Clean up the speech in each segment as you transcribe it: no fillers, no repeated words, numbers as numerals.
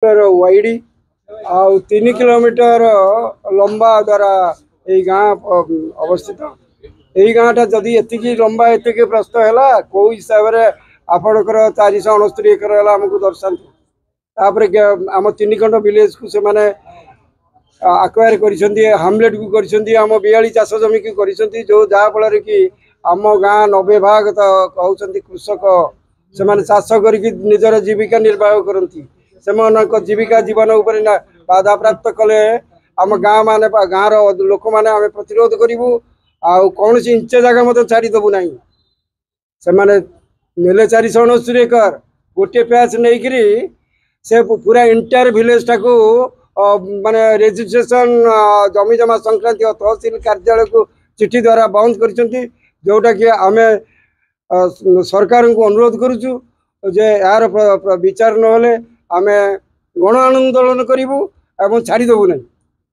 वाइडी आ 3 kilometre लंबा द्वारा यही गाँ अवस्थित यही गाँटा जदि एति लंबा एति प्रस्त है कौ हिसाब से आपणकर 469 एकर आमको दर्शातु आम 3 खंड विलेज को से आक्वायर कर हामलेट को करम 42 चाष जमी को कर जो जहाँफल कि आम गाँ 90 भाग तो कहते कृषक से चाष कर निजर जीविका निर्वाह करती से जीविका जीवन उपर बाधा प्राप्त कले आम गाँ मान गाँव लोक मैंने आम प्रतिरोध करूँ कौन इंच जगह मत छाड़देबू ना से नेले 469 एकर गोटे पैच नहीं से पूरा इंटायर विलेज टाक माने रेजिस्ट्रेशन जमी जमा संक्रांति तहसिल कार्यालय को चिठी द्वारा बंद कर जोटा कि आम सरकार को अनुरोध करुचु जे यार विचार नहले आम गण आंदोलन करूँ एवं छाड़देबू ना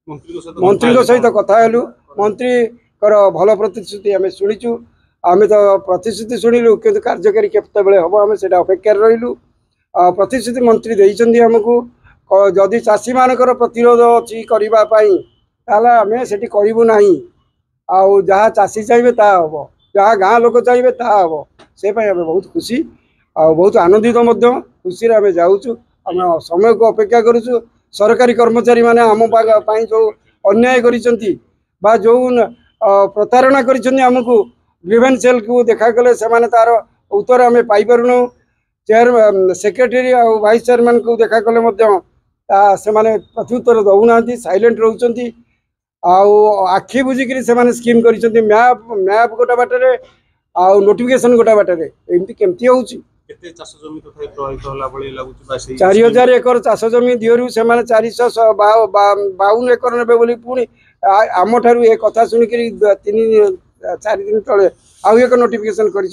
मंत्री सहित कथा हेलु मंत्री भल प्रतिश्रुति आम शुणीचु आम तो प्रतिश्रुति शुणिलु कि कार्यकारी केत हम आम से अपेक्षार रही प्रतिश्रुति मंत्री देइचंदी हमको जदि चाषी मानकर प्रतिरोध अच्छी करने आम से करूँ ना जहाँ चाषी चाहिए ता हम जहाँ गाँ लोक चाहिए ता हम से आम बहुत खुशी बहुत आनंदित खुशी आम जाऊँ आम समय को अपेक्षा करुचु सरकारी कर्मचारी माने आम जो अन्याय करिसेंती बा जो प्रतारणा करिसेंती हमको ग्रीवेंस सेल को देखा कले से तार उत्तर आम पाइपरनु चेयर सेक्रेटरी और वाइस चेयरमैन को देखा कले से प्रत्युत्तर दौना साइलेंट रोचंती आखि बुझिकी से स्कीम कर मैप मैप गोटा बाटर आ नोटिफिकेशन गोटा बाटर एमती केमती हो 4000 एकर चाष जमी दिहरु से 452 एकर ने पुणी आम ठारू ए कथा शुणिक 3-4 दिन तले आउ एक नोटिफिकेशन कर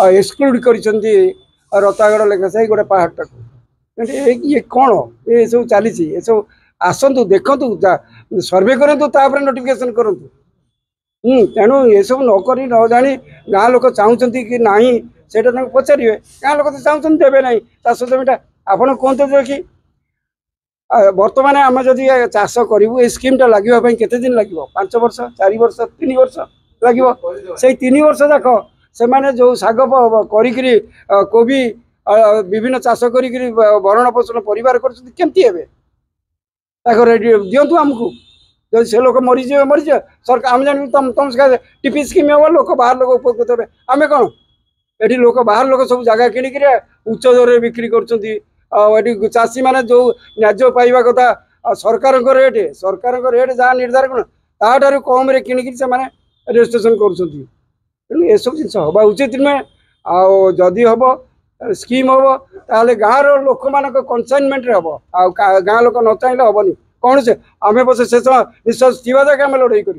एक्सक्लूड कर रतागढ़ लेखा से गोटे पहाड़ ये कौन ये सब चली ये सब आसतु देखु सर्वे करूँ नोटिफिकेशन करूँ तेणु ये सब नक न जानी गाँ लोक चाहते कि ना से पचारे गाँ लोक तो चाहते देवे ना चाष जमीटा आपड़ कहते कि बर्तमान आम जदि चाष करूँ ये स्कीमटा लगे केते दिन लगे 5 वर्ष 4 वर्ष 3 वर्ष लगे से 3 वर्ष जाक से जो शाग करी कोबी विभिन्न चाष करी भरण पोषण परिवार करमती दिंतु आमको जब से लोक मरीजे मरीजे सरकार आम जान तुम टीपी स्कीम हम लोक बाहर लोक उपकृत हे आम कौन ये लोक बाहर लोक सब जगह किणिक उच्च दर बिक्री कर चाषी मैंने जो न्याज्य पाइबा कथा सरकार रेट जहाँ निर्धारण ताठू कम किणिक से रजिस्ट्रेशन कर सब जिन हवा उचित नुहे आदि हम स्कीम हम ताले गाँव लोक मान कनसाइनमेंट हम गाँ लोक न चाहिए हेनी कौन से आम बस शेष निश्वास थी जगह आम लड़ाई कर